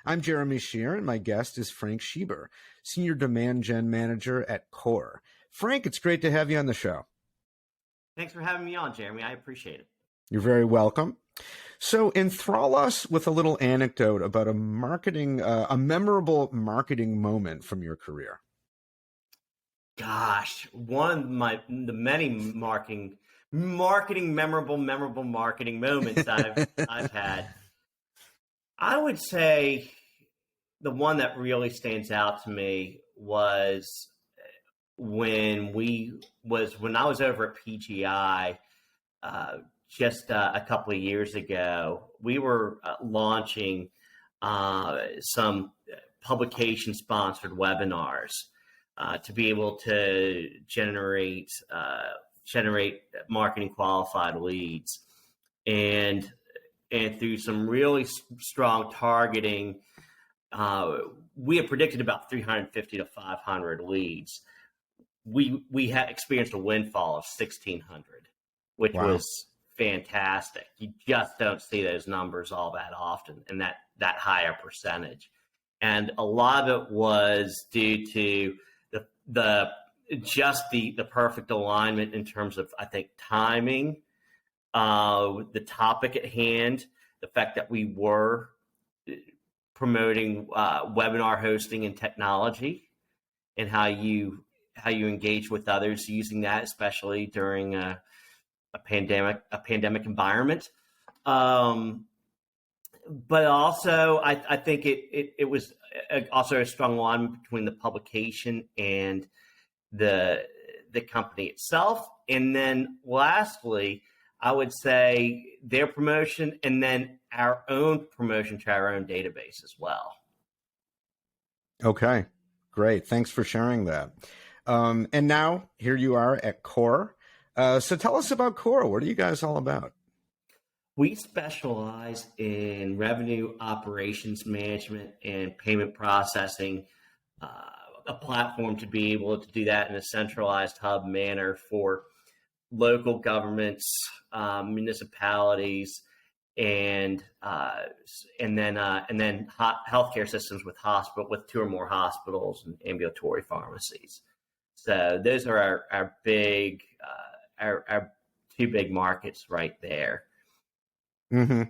I'm Jeremy Shear, and my guest is Frank Schieber, Senior Demand Gen Manager at Core. Frank, it's great to have you on the show. Thanks for having me on, Jeremy. I appreciate it. You're very welcome. So enthrall us with a little anecdote about a memorable marketing moment from your career. Gosh, one of the many memorable marketing moments I've had. I would say the one that really stands out to me was when I was over at PGI just a couple of years ago. We were launching some publication-sponsored webinars to be able to generate marketing qualified leads, and through some really strong targeting, we had predicted about 350 to 500 leads. We had experienced a windfall of 1,600, which Wow. was fantastic. You just don't see those numbers all that often, and that higher percentage. And a lot of it was due to the perfect alignment in terms of, I think, timing, the topic at hand, the fact that we were promoting webinar hosting and technology, and how you engage with others using that, especially during a pandemic environment. But also, I think it was also a strong alignment between the publication and the company itself. And then lastly, I would say their promotion, and then our own promotion to our own database as well. Okay, great. Thanks for sharing that. And now here you are at Core. So tell us about Core. What are you guys all about? We specialize in revenue operations management and payment processing, a platform to be able to do that in a centralized hub manner for local governments, municipalities, and then healthcare systems with two or more hospitals and ambulatory pharmacies. So those are our two big markets right there. Mm-hmm.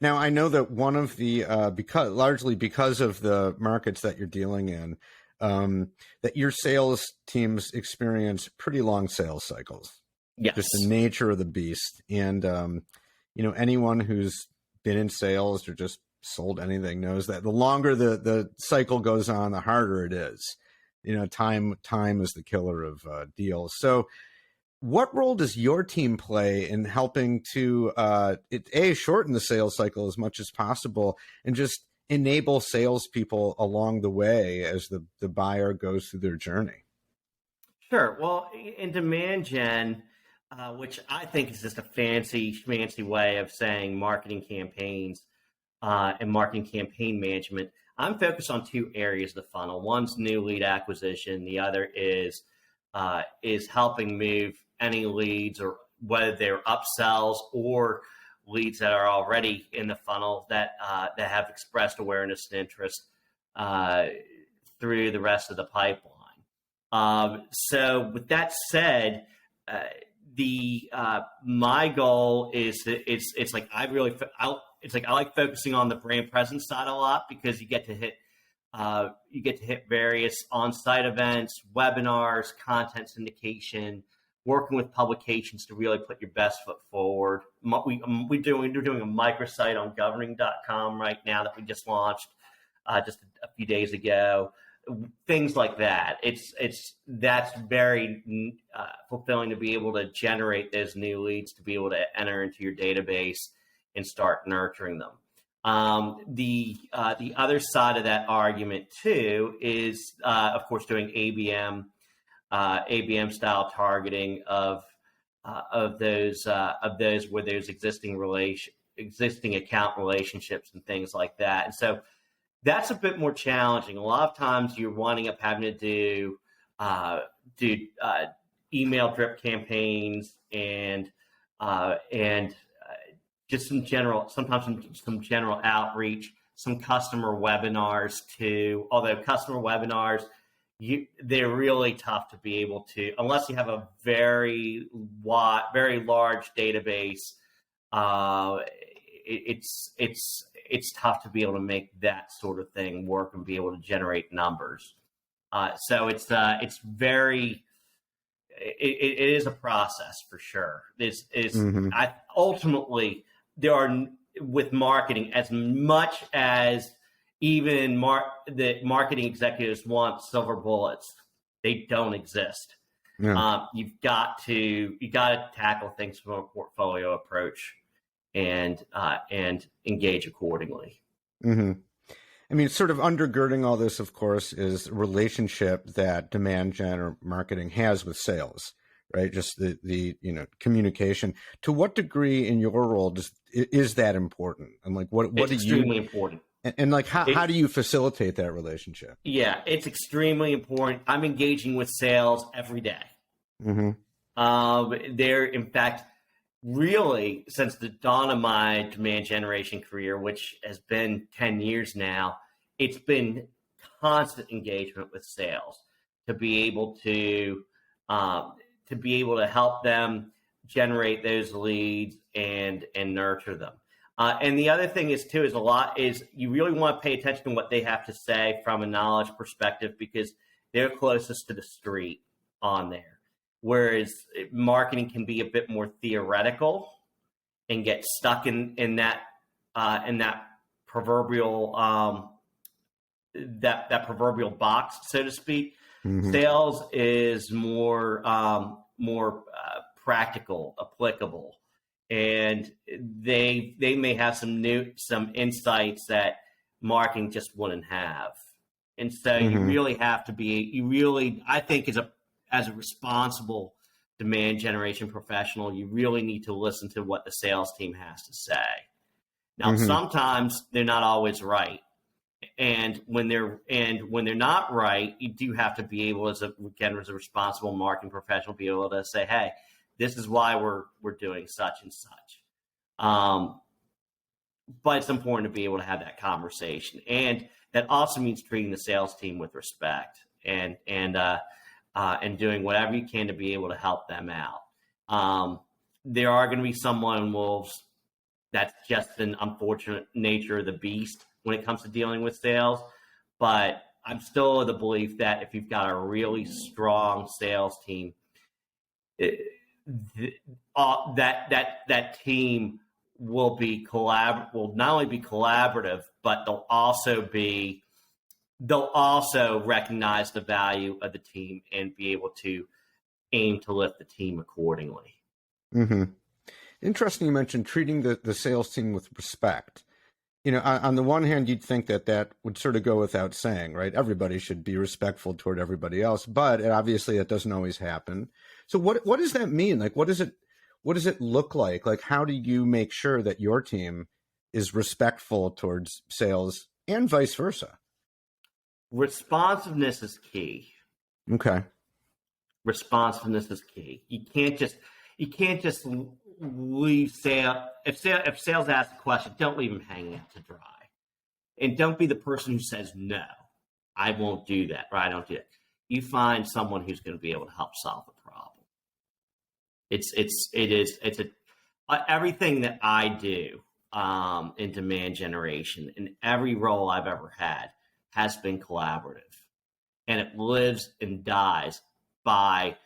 Now, I know that one of the largely because of the markets that you're dealing in, that your sales teams experience pretty long sales cycles. Yes. Just the nature of the beast. And anyone who's been in sales or just sold anything knows that the longer the cycle goes on, the harder it is. Time is the killer of deals. So what role does your team play in helping to shorten the sales cycle as much as possible, and just enable salespeople along the way as the buyer goes through their journey? Sure. Well, in demand gen, which I think is just a fancy way of saying marketing campaigns and marketing campaign management, I'm focused on two areas of the funnel. One's new lead acquisition. The other is helping move any leads, or whether they're upsells or leads that are already in the funnel that have expressed awareness and interest through the rest of the pipeline. So with that said, my goal is that it's like I like focusing on the brand presence side a lot, because you get to hit various on-site events, webinars, content syndication, working with publications to really put your best foot forward. We're doing a microsite on governing.com right now that we just launched just a few days ago. Things like that. That's very fulfilling to be able to generate those new leads, to be able to enter into your database and start nurturing them. The other side of that argument too is, of course, doing ABM style targeting of those where there's existing account relationships and things like that. And so that's a bit more challenging. A lot of times you're winding up having to do email drip campaigns and just some general outreach, some customer webinars too. Although customer webinars, they're really tough to be able to, unless you have a very large database. It's tough to be able to make that sort of thing work and be able to generate numbers. So it's very, it is a process for sure. Ultimately, there are, with marketing, as much as even the marketing executives want silver bullets, they don't exist. Yeah. You've got to tackle things from a portfolio approach and engage accordingly. Mm-hmm. I mean, sort of undergirding all this, of course, is a relationship that demand gen or marketing has with sales, right? Just the communication. To what degree in your role is that important? And like, what it's do extremely important. And like, how do you facilitate that relationship? Yeah, it's extremely important. I'm engaging with sales every day. Mm-hmm. In fact, really, since the dawn of my demand generation career, which has been 10 years now, it's been constant engagement with sales to be able to help them generate those leads and nurture them. And the other thing is you really want to pay attention to what they have to say from a knowledge perspective, because they're closest to the street on there. Whereas marketing can be a bit more theoretical and get stuck in that proverbial that proverbial box, so to speak. Mm-hmm. Sales is more practical, applicable, and they may have some insights that marketing just wouldn't have. And so Mm-hmm. you really have to be, I think as a responsible demand generation professional, you really need to listen to what the sales team has to say. Now, Mm-hmm. sometimes they're not always right. And when they're not right, you do have to be able, as a responsible marketing professional, be able to say, hey, this is why we're doing such and such. But it's important to be able to have that conversation. And that also means treating the sales team with respect and doing whatever you can to be able to help them out. There are going to be some lone wolves. That's just an unfortunate nature of the beast when it comes to dealing with sales. But I'm still of the belief that if you've got a really strong sales team, that team will not only be collaborative, but they'll also recognize the value of the team and be able to aim to lift the team accordingly. Mm-hmm. Interesting. You mentioned treating the sales team with respect. On the one hand, you'd think that would sort of go without saying, right? Everybody should be respectful toward everybody else, but obviously that doesn't always happen. So what does that mean? Like, what does it look like? Like, how do you make sure that your team is respectful towards sales and vice versa? Responsiveness is key. Okay. Responsiveness is key. You can't just leave sales. If sales asks a question, don't leave them hanging out to dry, and don't be the person who says no, I won't do that, or I don't do it. You find someone who's going to be able to help solve the problem. Everything that I do in demand generation, in every role I've ever had, has been collaborative, and it lives and dies by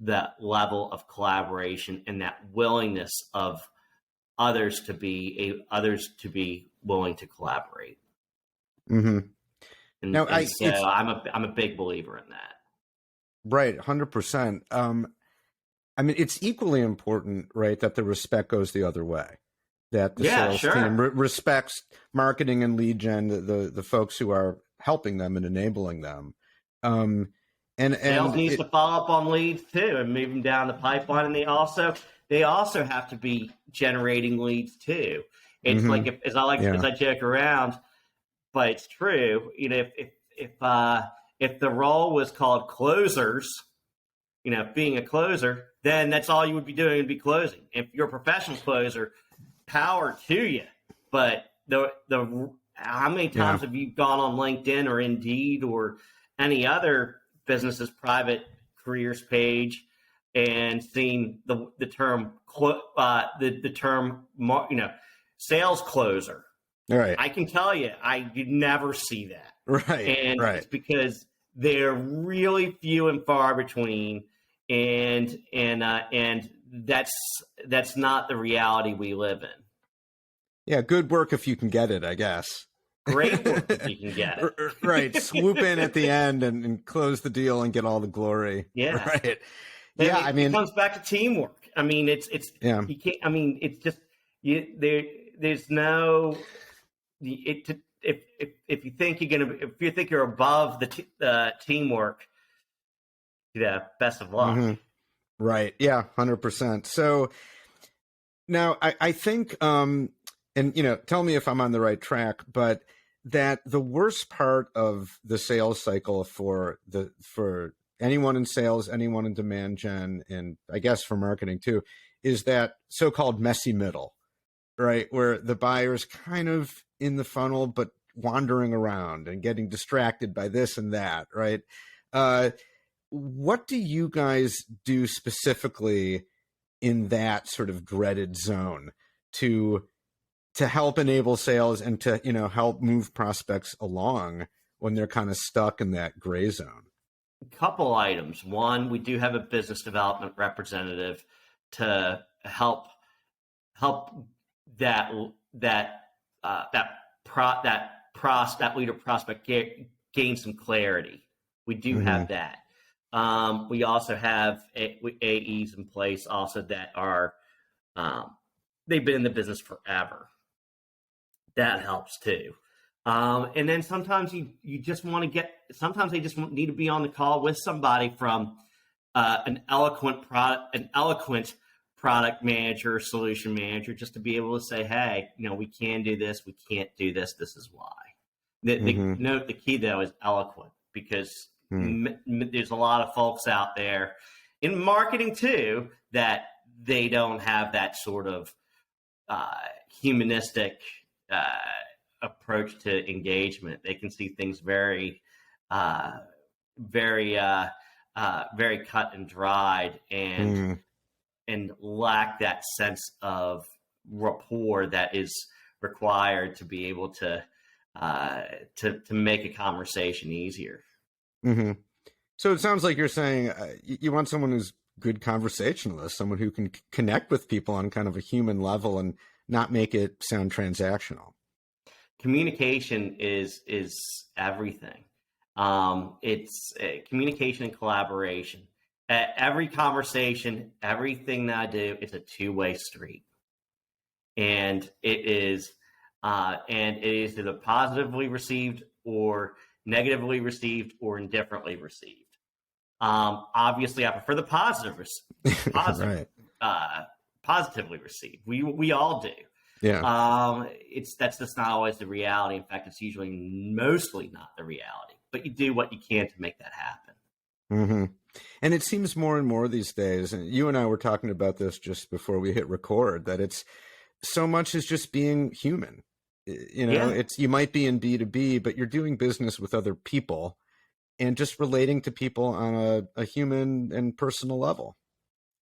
that level of collaboration and that willingness of others to be willing to collaborate. Mm-hmm. And so I'm a big believer in that. Right, 100%. I mean, it's equally important, right, that the respect goes the other way. That the sales team respects marketing and lead gen, the folks who are helping them and enabling them. Sales needs to follow up on leads too and move them down the pipeline, and they also have to be generating leads too. It's mm-hmm. like as I joke around, but it's true. If the role was called closers, being a closer, then that's all you would be doing would be closing. If you're a professional closer, power to you. But the How many Yeah. times have you gone on LinkedIn or Indeed or any other business's private careers page and seen the term sales closer? Right. I can tell you, you never see that, Right. and Right. it's because they're really few and far between, and that's not the reality we live in. Yeah. Good work if you can get it, I guess. Great work if you can get it. Right. Swoop in at the end and close the deal and get all the glory. Yeah. Right. I Yeah. mean, I it mean, comes back to teamwork. I mean, it's yeah. you can't. I mean, it's just there's no if you think you're above the teamwork, best of luck. Mm-hmm. Right. Yeah. 100%. So now I think, and tell me if I'm on the right track, but that the worst part of the sales cycle for anyone in sales, anyone in demand gen, and I guess for marketing too, is that so-called messy middle, right? Where the buyer's kind of in the funnel, but wandering around and getting distracted by this and that, right? What do you guys do specifically in that sort of dreaded zone to help enable sales and to help move prospects along when they're kind of stuck in that gray zone? Couple items. One, we do have a business development representative to help that leader prospect gain some clarity. We do have that. We also have AEs in place also that are they've been in the business forever. That helps too. And then sometimes you just want to sometimes they just need to be on the call with somebody from an eloquent product manager, solution manager, just to be able to say, hey, we can do this, we can't do this, this is why. The key though is eloquent, because there's a lot of folks out there in marketing too that they don't have that sort of humanistic approach to engagement. They can see things very very cut and dried, and lack that sense of rapport that is required to be able to make a conversation easier. Mm-hmm. So it sounds like you're saying you want someone who's good conversationalist, someone who can connect with people on kind of a human level and not make it sound transactional. Communication is everything. It's communication and collaboration. Every conversation, everything that I do, it's a two-way street, and it is either positively received or negatively received or indifferently received. Obviously, I prefer the Right. Positively received. We all do. Yeah. That's just not always the reality. In fact, it's usually mostly not the reality. But you do what you can to make that happen. Mm-hmm. And it seems more and more these days, and you and I were talking about this just before we hit record, that it's so much as just being human. It's you might be in B2B, but you're doing business with other people and just relating to people on a human and personal level.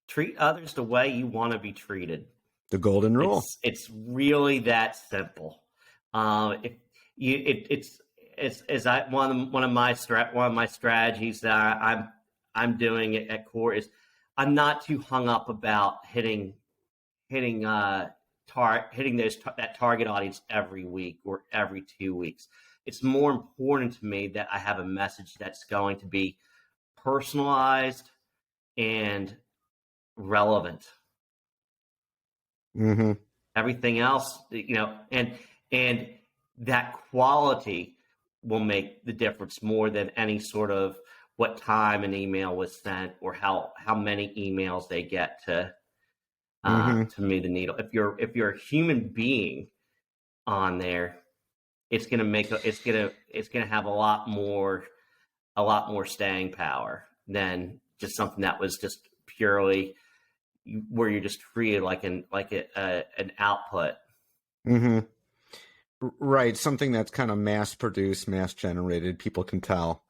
Treat others the way you want to be treated. The golden rule. It's really that simple. One of my strategies that I'm doing at Core is I'm not too hung up about hitting that target audience every week or every 2 weeks. It's more important to me that I have a message that's going to be personalized and relevant. Mm-hmm. Everything else, and that quality will make the difference more than any sort of what time an email was sent or how many emails they get to move the needle. If you're a human being on there, it's gonna have a lot more staying power than just something that was just purely where you're just treated like an output. Mm-hmm. Right. Something that's kind of mass produced, mass generated. People can tell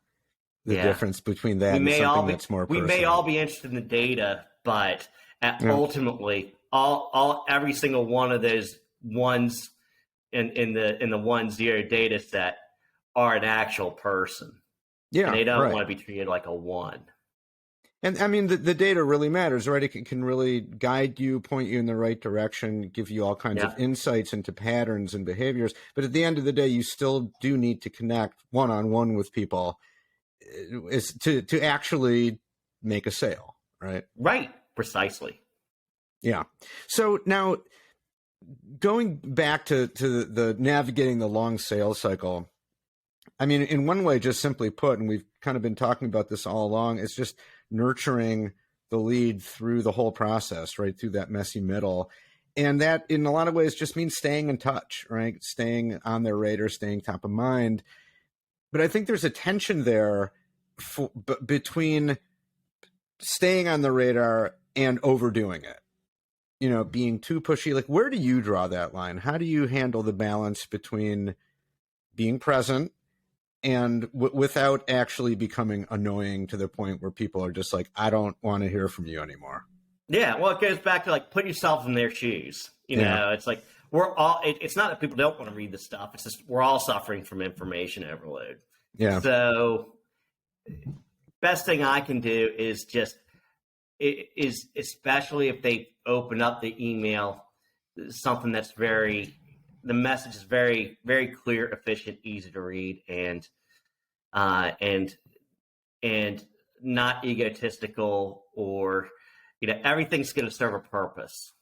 the Yeah. difference between that We and may all something be that's more we may all personal. be interested in the data, but Yeah. ultimately, all every single one of those ones in the 1-0 data set are an actual person, and Yeah. they don't Right. want to be treated like a one. And I mean, the data really matters, right? It can really guide you, point you in the right direction, give you all kinds of Yeah. insights into patterns and behaviors. But at the end of the day, you still do need to connect one on one with people is to actually make a sale, right? Right. Precisely. Yeah. So now going back to the navigating the long sales cycle, I mean, in one way, just simply put, and we've kind of been talking about this all along, it's just nurturing the lead through the whole process, right? Through that messy middle. And that, in a lot of ways, just means staying in touch, right? Staying on their radar, staying top of mind. But I think there's a tension there between staying on the radar and overdoing it, being too pushy. Like, where do you draw that line? How do you handle the balance between being present and without actually becoming annoying to the point where people are just like, I don't want to hear from you anymore? Yeah. Well, it goes back to like put yourself in their shoes. Yeah. It's like we're all. It's not that people don't want to read the stuff. It's just we're all suffering from information overload. Yeah. So, best thing I can do is just is especially if they open up the email, something that's the message is very clear, efficient, easy to read, uh, and and not egotistical, or everything's going to serve a purpose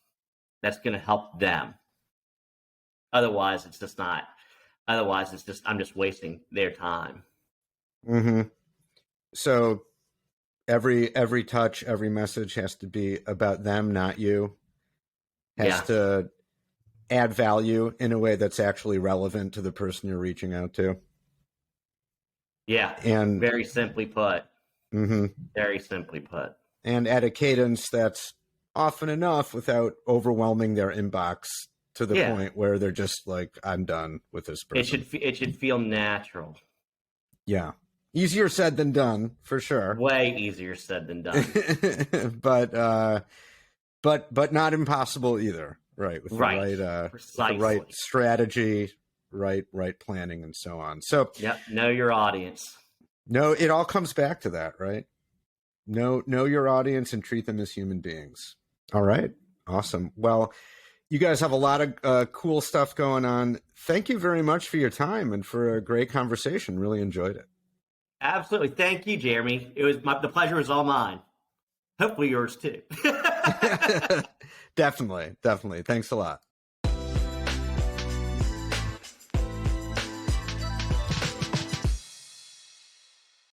that's going to help them. Otherwise, it's just not. Otherwise, it's just I'm just wasting their time. Mm-hmm. So every touch, every message has to be about them, not you. Has Yeah, to add value in a way that's actually relevant to the person you're reaching out to. yeah. And Very simply put. mm-hmm. Very simply put. And at a cadence that's often enough without overwhelming their inbox to the Yeah, point where they're just like, I'm done with this person. it should feel natural. Yeah. Easier said than done, for sure. Way easier said than done. but not impossible either, right? Right. With the right Precisely. strategy, right planning and so on. So Yep. Know your audience. no, it all comes back to that, right? Know your audience and treat them as human beings. All right. Awesome. Well, you guys have a lot of cool stuff going on. Thank you very much for your time and for a great conversation. Really enjoyed it. Absolutely. Thank you, Jeremy. The pleasure was all mine. Hopefully yours too. Definitely. Thanks a lot.